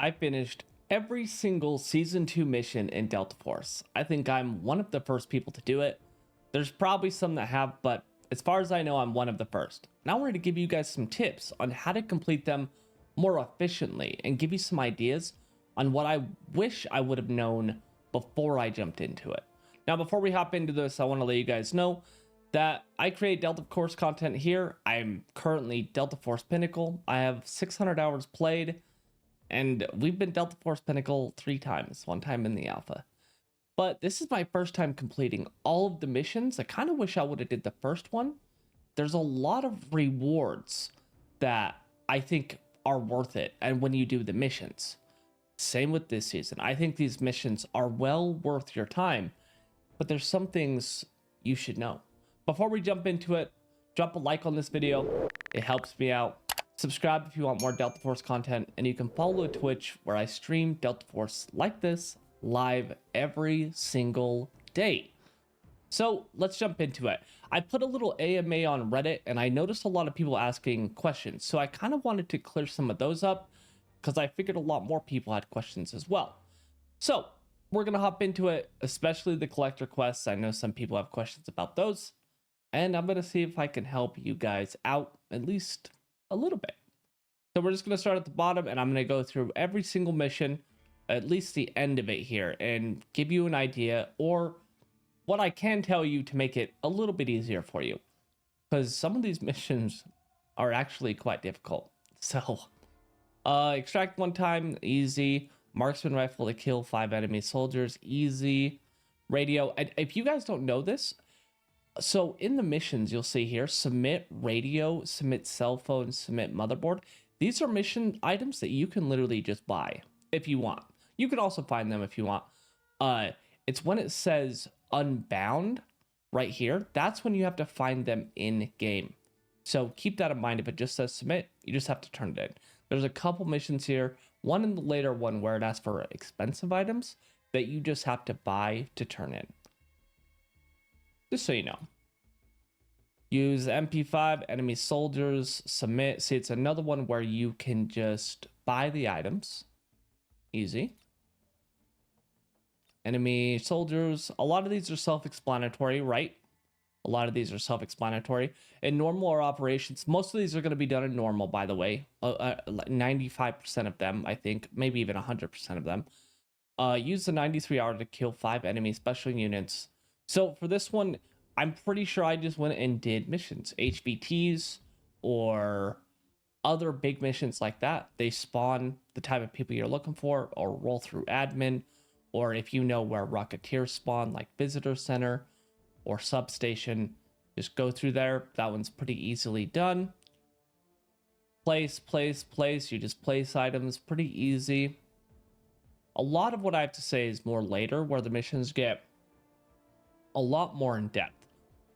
I finished every single season 2 mission in Delta Force. I think I'm one of the first people to do it. There's probably some that have, but as far as I know, I'm one of the first. Now I wanted to give you guys some tips on how to complete them more efficiently and give you some ideas on what I wish I would have known before I jumped into it. Now, before we hop into this, I want to let you guys know that I create Delta Force content here. I'm currently Delta Force Pinnacle. I have 600 hours played, and we've been Delta Force Pinnacle 3 times, one time in the alpha. But this is my first time completing all of the missions. I kind of wish I would have did the first one. There's a lot of rewards that I think are worth it, and when you do the missions. Same with this season. I think these missions are well worth your time, but there's some things you should know. Before we jump into it, drop a like on this video. It helps me out. Subscribe if you want more Delta Force content, and you can follow Twitch where I stream Delta Force like this live every single day. So let's jump into it. I put a little AMA on Reddit, and I noticed a lot of people asking questions. So I kind of wanted to clear some of those up because I figured a lot more people had questions as well. So we're going to hop into it, especially the collector quests. I know some people have questions about those, and I'm going to see if I can help you guys out at least a little bit. So we're just going to start at the bottom, and I'm going to go through every single mission, at least the end of it here, and give you an idea or what I can tell you to make it a little bit easier for you, because some of these missions are actually quite difficult. So extract one time, easy. Marksman rifle to kill 5 enemy soldiers, easy. Radio, and if you guys don't know this, so in the missions you'll see here, submit radio, submit cell phone, submit motherboard. These are mission items that you can literally just buy if you want. You can also find them if you want. It's when it says unbound right here, that's when you have to find them in game. So keep that in mind. If it just says submit, you just have to turn it in. There's a couple missions here, one in the later one where it asks for expensive items that you just have to buy to turn in. Just so you know. Use MP5, enemy soldiers, submit. See, it's another one where you can just buy the items. Easy. Enemy soldiers. A lot of these are self-explanatory, right? A lot of these are self-explanatory. In normal or operations, most of these are going to be done in normal, by the way. 95% of them, I think, maybe even 100% of them. Use the 93 hour to kill 5 enemy special units. So for this one, I'm pretty sure I just went and did missions. HBTs or other big missions like that. They spawn the type of people you're looking for, or roll through admin. Or if you know where Rocketeers spawn, like Visitor Center or Substation, just go through there. That one's pretty easily done. Place. You just place items, pretty easy. A lot of what I have to say is more later, where the missions get a lot more in depth.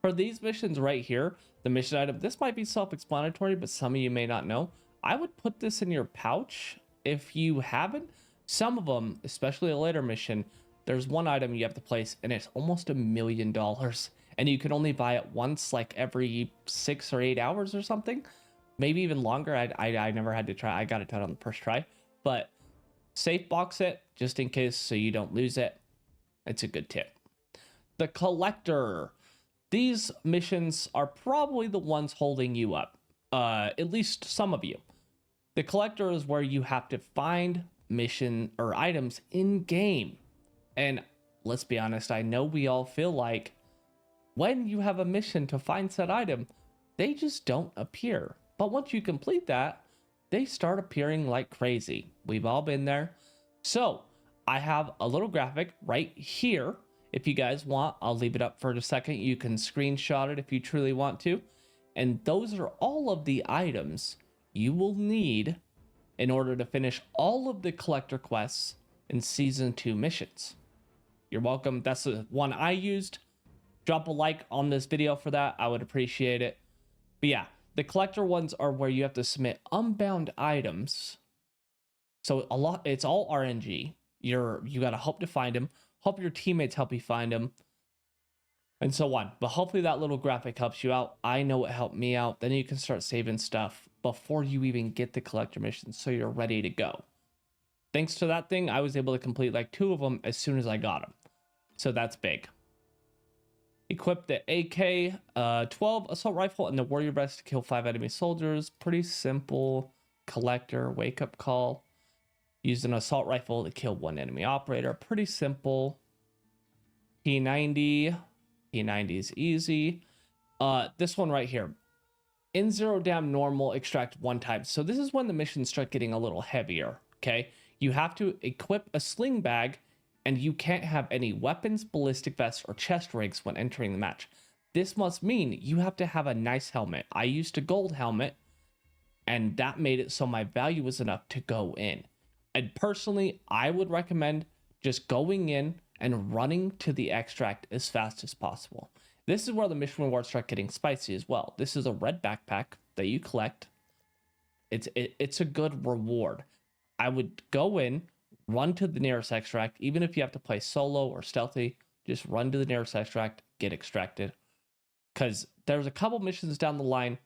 For these missions right here, the mission item, this might be self-explanatory, but some of you may not know. I would put this in your pouch if you haven't. Some of them, especially a later mission, there's one item you have to place and it's almost $1 million, and you can only buy it once, like every 6 or 8 hours or something, maybe even longer. I never had to try. I got it done on the first try, but safe box it just in case so you don't lose it. It's a good tip. The collector. These missions are probably the ones holding you up, at least some of you. The collector is where you have to find mission or items in game, and let's be honest, I know we all feel like when you have a mission to find said item, they just don't appear, but once you complete that, they start appearing like crazy. We've all been there. So I have a little graphic right here. If you guys want, I'll leave it up for a second. You can screenshot it if you truly want to, and those are all of the items you will need in order to finish all of the collector quests in season 2 missions. You're welcome. That's the one I used. Drop a like on this video for that. I would appreciate it. But yeah, the collector ones are where you have to submit unbound items. So it's all RNG. You gotta hope to find them. Hope your teammates help you find them. and so on. But hopefully that little graphic helps you out. I know it helped me out. Then you can start saving stuff before you even get the collector mission, so you're ready to go. Thanks to that thing, I was able to complete like 2 of them as soon as I got them. So that's big. Equip the AK-12 assault rifle and the warrior vest to kill 5 enemy soldiers. Pretty simple. Collector, wake up call. Use an assault rifle to kill 1 enemy operator. Pretty simple. P90. P90 is easy. This one right here. In 0 dam normal, extract 1 time. So this is when the missions start getting a little heavier. Okay. You have to equip a sling bag, and you can't have any weapons, ballistic vests, or chest rigs when entering the match. This must mean you have to have a nice helmet. I used a gold helmet, and that made it so my value was enough to go in. And personally, I would recommend just going in and running to the extract as fast as possible. This is where the mission rewards start getting spicy as well. This is a red backpack that you collect. It's a good reward. I would go in, run to the nearest extract, even if you have to play solo or stealthy, just run to the nearest extract, get extracted. Because there's a couple missions down the line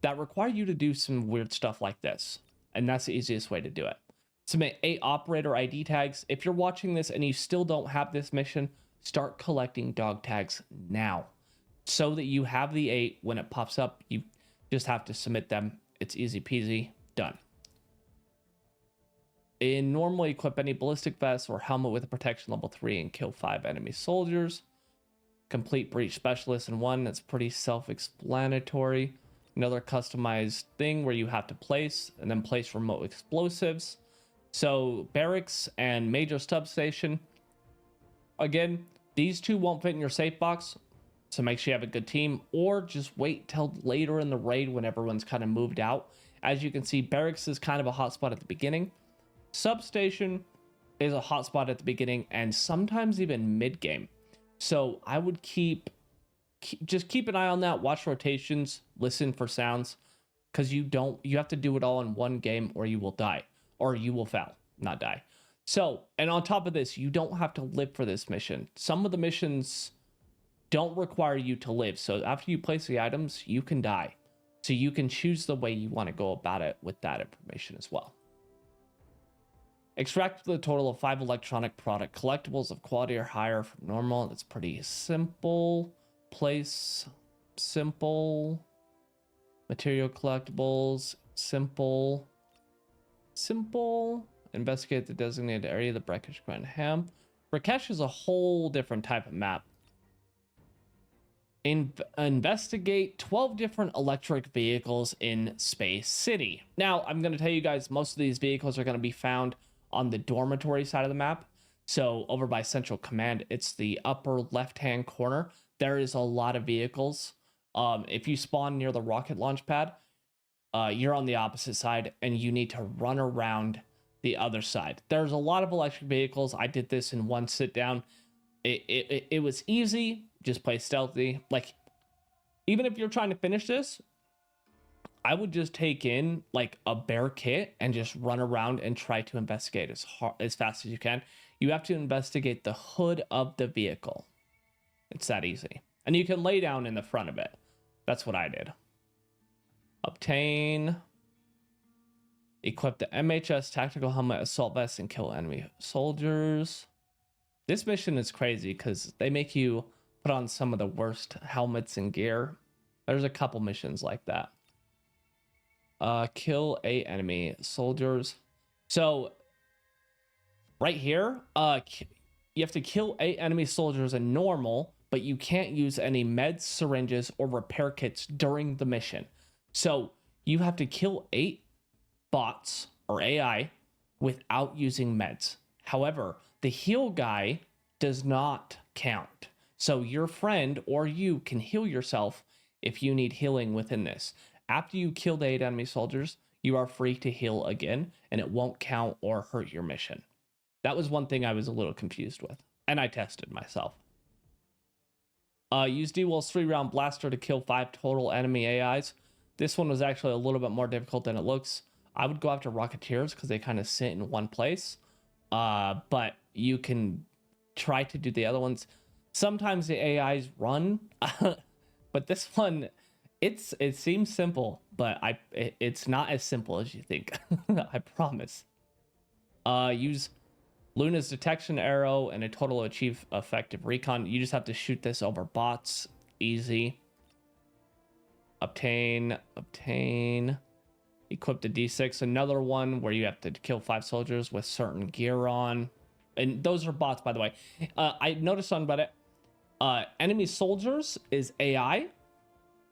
that require you to do some weird stuff like this. And that's the easiest way to do it. Submit 8 operator ID tags. If you're watching this and you still don't have this mission, start collecting dog tags now. So that you have the 8 when it pops up, you just have to submit them. It's easy peasy, done. In normally equip any ballistic vest or helmet with a protection level 3 and kill 5 enemy soldiers. Complete breach specialist in 1. That's pretty self-explanatory. Another customized thing where you have to place and then place remote explosives. So barracks and major substation. Again, these 2 won't fit in your safe box. So make sure you have a good team, or just wait till later in the raid when everyone's kind of moved out. As you can see, barracks is kind of a hotspot at the beginning. Substation is a hotspot at the beginning and sometimes even mid-game. So I would just keep an eye on that, watch rotations, listen for sounds, because you have to do it all in one game or you will die, or you will fail, not die. So, and on top of this, you don't have to live for this mission. Some of the missions don't require you to live. So after you place the items, you can die. So you can choose the way you want to go about it with that information as well. Extract the total of 5 electronic product collectibles of quality or higher from normal. That's pretty simple. Place, simple. Material collectibles, simple. Simple. Investigate the designated area of the Brekish Grand Ham. Brekish is a whole different type of map. Investigate 12 different electric vehicles in Space City. Now, I'm going to tell you guys, most of these vehicles are going to be found on the dormitory side of the map. So over by Central Command, it's the upper left-hand corner. There is a lot of vehicles. If you spawn near the rocket launch pad, you're on the opposite side and you need to run around the other side. There's a lot of electric vehicles. I did this in one sit down. It was easy. Just play stealthy. Like, even if you're trying to finish this, I would just take in like a bare kit and just run around and try to investigate as fast as you can. You have to investigate the hood of the vehicle. It's that easy. And you can lay down in the front of it. That's what I did. Obtain. Equip the MHS tactical helmet, assault vest, and kill enemy soldiers. This mission is crazy because they make you put on some of the worst helmets and gear. There's a couple missions like that. Kill 8 enemy soldiers. So right here, you have to kill 8 enemy soldiers in normal, but you can't use any meds, syringes, or repair kits during the mission. So you have to kill 8 bots or AI without using meds. However, the heal guy does not count. So your friend or you can heal yourself if you need healing within this. After you kill the 8 enemy soldiers, you are free to heal again, and it won't count or hurt your mission. That was one thing I was a little confused with, and I tested myself. Use D-Wall's 3-round blaster to kill 5 total enemy AIs. This one was actually a little bit more difficult than it looks. I would go after Rocketeers because they kind of sit in one place. But you can try to do the other ones. Sometimes the AIs run, but this one, it seems simple, but it's not as simple as you think. I promise. Use Luna's detection arrow and a total achieve effective recon. You just have to shoot this over bots. Easy. Obtain. Equip the D6. Another one where you have to kill 5 soldiers with certain gear on. And those are bots, by the way. I noticed on Reddit, enemy soldiers is AI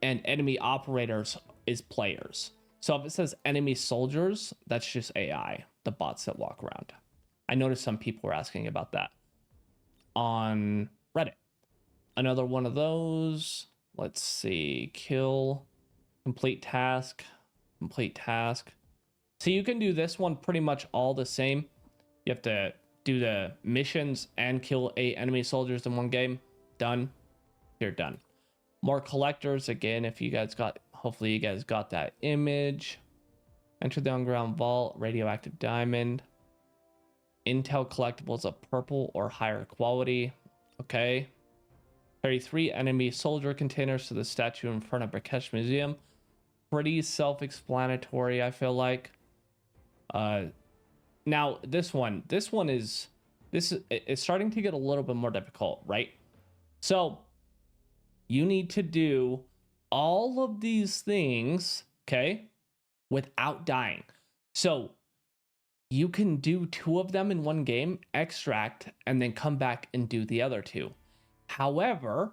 and enemy operators is players. So if it says enemy soldiers, that's just AI, the bots that walk around. I noticed some people were asking about that on Reddit. Another one of those. Let's see. Kill. Complete task. So you can do this one pretty much all the same. You have to do the missions and kill 8 enemy soldiers in one game. Done. You're done. More collectors. Again, if you guys got, hopefully you guys got that image. Enter the underground vault. Radioactive diamond. Intel collectibles of purple or higher quality. Okay. Carry 3 enemy soldier containers to the statue in front of Brikesh Museum. Pretty self-explanatory, I feel like. Now this one is it's starting to get a little bit more difficult, right? So you need to do all of these things, okay, without dying. So you can do 2 of them in one game, extract, and then come back and do the other 2. However,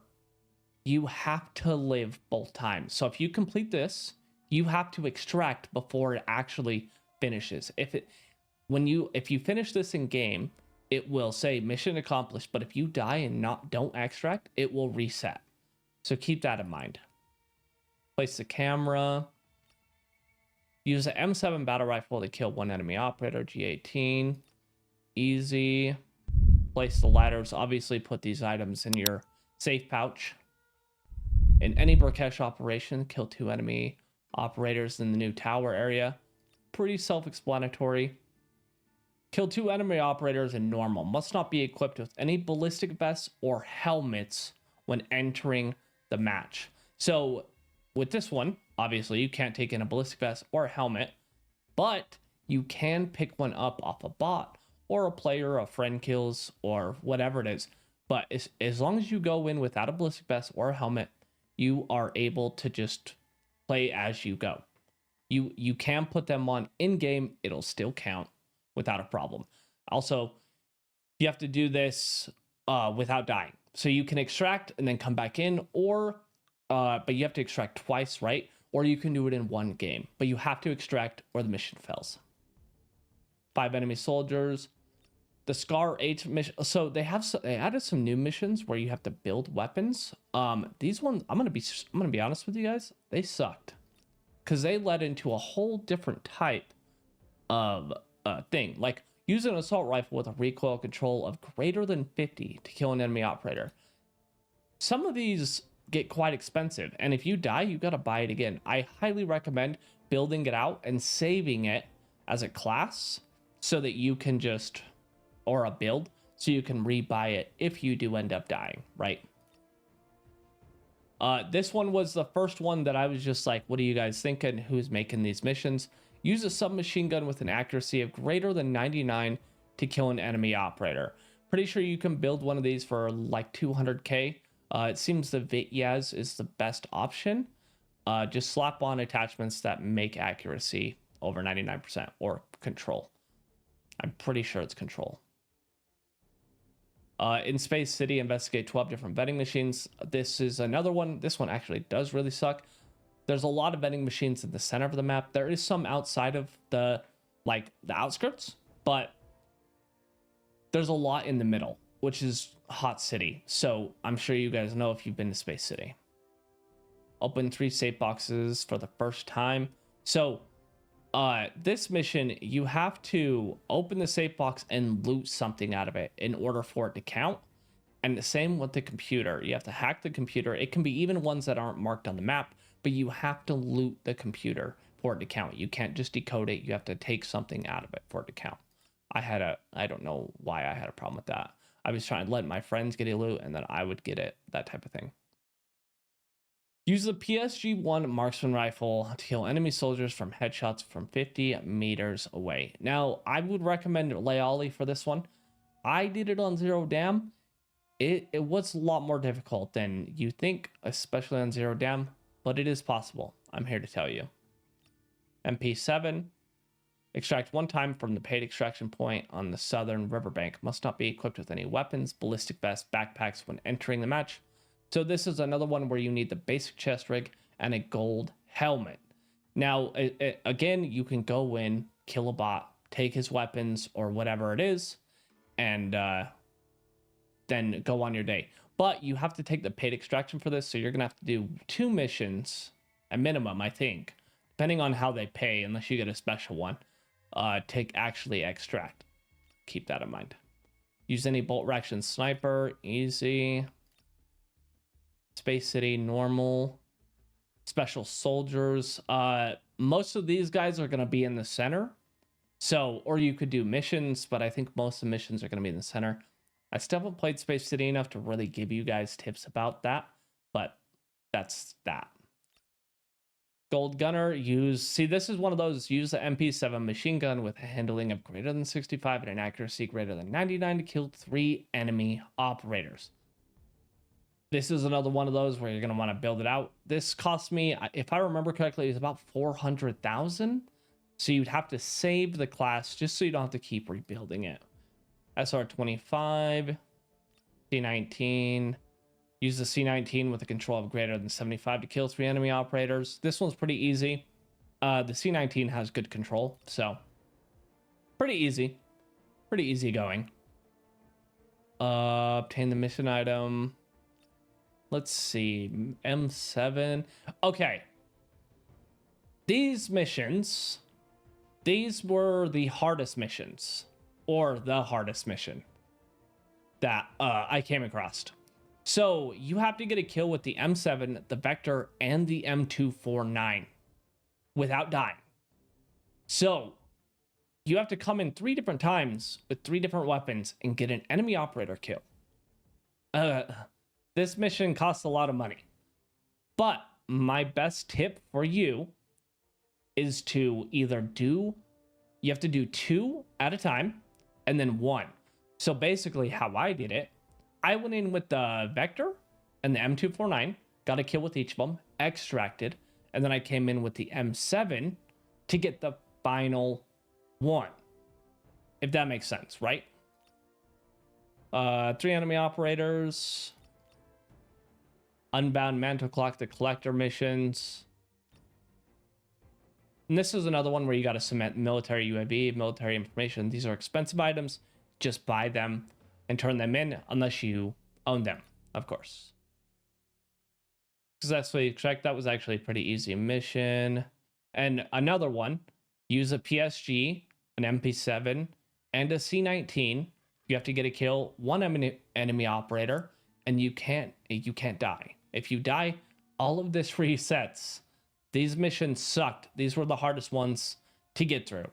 you have to live both times. So if you complete this, you have to extract before it actually finishes. If you finish this in game, it will say mission accomplished, but if you die and don't extract, it will reset. So keep that in mind. Place the camera. Use the M7 battle rifle to kill 1 enemy operator, G18. Easy. Place the ladders. Obviously put these items in your safe pouch. In any Brikesh operation, kill 2 enemy operators in the new tower area. Pretty self-explanatory. Kill 2 enemy operators in normal. Must not be equipped with any ballistic vests or helmets when entering the match. So with this one, obviously you can't take in a ballistic vest or a helmet, but you can pick one up off a bot or a player a friend kills or whatever it is. But as long as you go in without a ballistic vest or a helmet, you are able to just play as you go. You can put them on in game, it'll still count without a problem. Also, you have to do this without dying. So you can extract and then come back in, or but you have to extract twice, right? Or you can do it in one game, but you have to extract or the mission fails. 5 enemy soldiers. The Scar 8 mission. So they added some new missions where you have to build weapons. These ones, I'm gonna be honest with you guys, they sucked because they led into a whole different type of thing. Like use an assault rifle with a recoil control of greater than 50 to kill an enemy operator. Some of these get quite expensive, and if you die, you gotta buy it again. I highly recommend building it out and saving it as a class so that you can just, or a build, so you can rebuy it if you do end up dying, right? This one was the first one that I was just like, what are you guys thinking? Who's making these missions? Use a submachine gun with an accuracy of greater than 99 to kill an enemy operator. Pretty sure you can build one of these for like 200k. It seems the Vityaz is the best option. Just slap on attachments that make accuracy over 99% or control. I'm pretty sure it's control. In Space City, investigate 12 different vending machines. This is another one. This one actually does really suck. There's a lot of vending machines in the center of the map. There is some outside of the outskirts, but there's a lot in the middle, which is Hot City. So I'm sure you guys know if you've been to Space City. Open 3 safe boxes for the first time. So this mission, you have to open the safe box and loot something out of it in order for it to count. And the same with the computer. You have to hack the computer. It can be even ones that aren't marked on the map, but you have to loot the computer for it to count. You can't just decode it. You have to take something out of it for it to count. I don't know why I had a problem with that. I was trying to let my friends get a loot and then I would get it, that type of thing. Use the PSG-1 marksman rifle to kill enemy soldiers from headshots from 50 meters away. Now, I would recommend Layali for this one. I did it on Zero Dam. It was a lot more difficult than you think, especially on Zero Dam, but it is possible. I'm here to tell you. MP7. Extract one time from the paid extraction point on the southern riverbank. Must not be equipped with any weapons, ballistic vests, backpacks when entering the match. So this is another one where you need the basic chest rig and a gold helmet. Now, again, you can go in, kill a bot, take his weapons or whatever it is, and then go on your day. But you have to take the paid extraction for this, so you're going to have to do 2 missions, at minimum, I think, depending on how they pay, unless you get a special one, to actually extract. Keep that in mind. Use any bolt reaction sniper, easy. Space City, normal. Special soldiers. Most of these guys are going to be in the center. So, or you could do missions, but I think most of the missions are going to be in the center. I still haven't played Space City enough to really give you guys tips about that, but that's that. Gold Gunner, see, this is one of those, use the MP7 machine gun with a handling of greater than 65 and an accuracy greater than 99 to kill 3 enemy operators. This is another one of those where you're going to want to build it out. This cost me, if I remember correctly, it's about 400,000. So you'd have to save the class just so you don't have to keep rebuilding it. SR25, C19. Use the C19 with a control of greater than 75 to kill 3 enemy operators. This one's pretty easy. The C19 has good control, so pretty easy. Pretty easy going. Obtain the mission item. Let's see. M7. Okay. These missions, these were the hardest missions, or the hardest mission that I came across. So you have to get a kill with the M7, the Vector, and the M249 without dying. So you have to come in 3 different times with 3 different weapons and get an enemy operator kill. This mission costs a lot of money. But my best tip for you is to either you have to do 2 at a time and then 1. So basically how I did it, I went in with the Vector and the M249, got a kill with each of them, extracted, and then I came in with the M7 to get the final 1. If that makes sense, right? 3 enemy operators, Unbound Mantle Clock, the Collector missions. And this is another one where you got to cement military UAV, military information. These are expensive items. Just buy them and turn them in unless you own them, of course. Successfully extract. That was actually a pretty easy mission. And another one, use a PSG, an MP7, and a C19. You have to get a kill, 1 enemy operator, and you can't die. If you die, all of this resets. These missions sucked. These were the hardest ones to get through,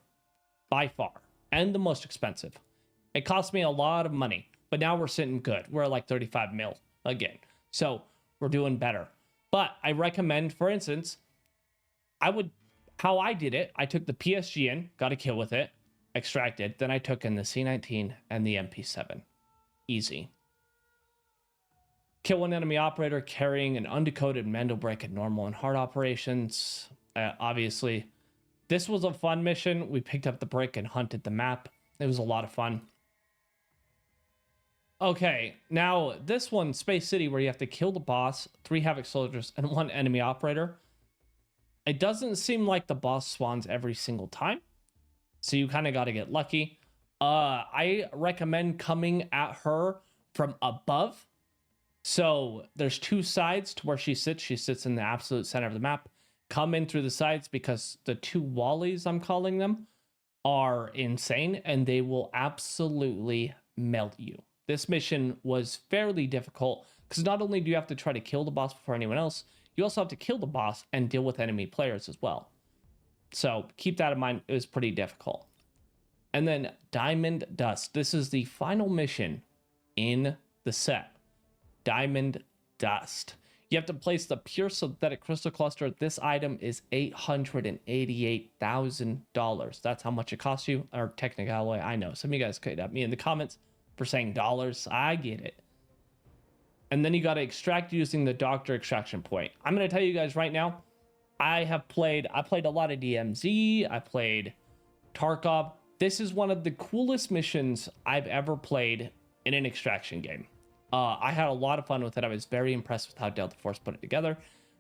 by far, and the most expensive. It cost me a lot of money, but now we're sitting good. We're at like 35 mil again. So we're doing better. But I recommend, for instance, how I did it, I took the PSG in, got a kill with it, extracted, then I took in the C19 and the MP7. Easy. Kill 1 enemy operator carrying an undecoded Mando brick at normal and hard operations. Obviously, this was a fun mission. We picked up the brick and hunted the map. It was a lot of fun. Okay, now this one, Space City, where you have to kill the boss, 3 Havoc soldiers, and 1 enemy operator. It doesn't seem like the boss spawns every single time, so you kind of got to get lucky. I recommend coming at her from above. So there's 2 sides to where she sits. She sits in the absolute center of the map. Come in through the sides because the 2 wallies, I'm calling them, are insane and they will absolutely melt you. This mission was fairly difficult because not only do you have to try to kill the boss before anyone else, you also have to kill the boss and deal with enemy players as well. So keep that in mind. It was pretty difficult. And then Diamond Dust. This is the final mission in the set. Diamond Dust. You have to place the pure synthetic crystal cluster. This item is $888,000. That's how much it costs you. Or technical alloy, I know. Some of you guys could at me in the comments for saying dollars. I get it. And then you got to extract using the doctor extraction point. I'm going to tell you guys right now, I played a lot of DMZ. I played Tarkov. This is one of the coolest missions I've ever played in an extraction game. I had a lot of fun with it. I was very impressed with how Delta Force put it together.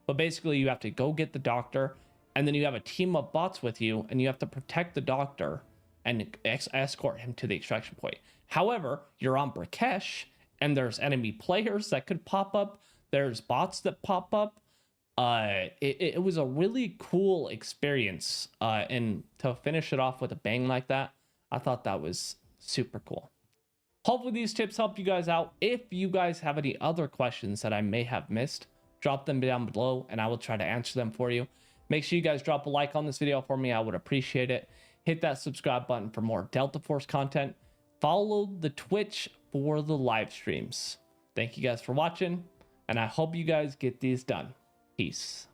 But basically, you have to go get the doctor, and then you have a team of bots with you, and you have to protect the doctor and escort him to the extraction point. However, you're on Brikesh, and there's enemy players that could pop up. There's bots that pop up. It was a really cool experience. And to finish it off with a bang like that, I thought that was super cool. Hopefully these tips help you guys out. If you guys have any other questions that I may have missed, drop them down below and I will try to answer them for you. Make sure you guys drop a like on this video for me. I would appreciate it. Hit that subscribe button for more Delta Force content. Follow the Twitch for the live streams. Thank you guys for watching, and I hope you guys get these done. Peace.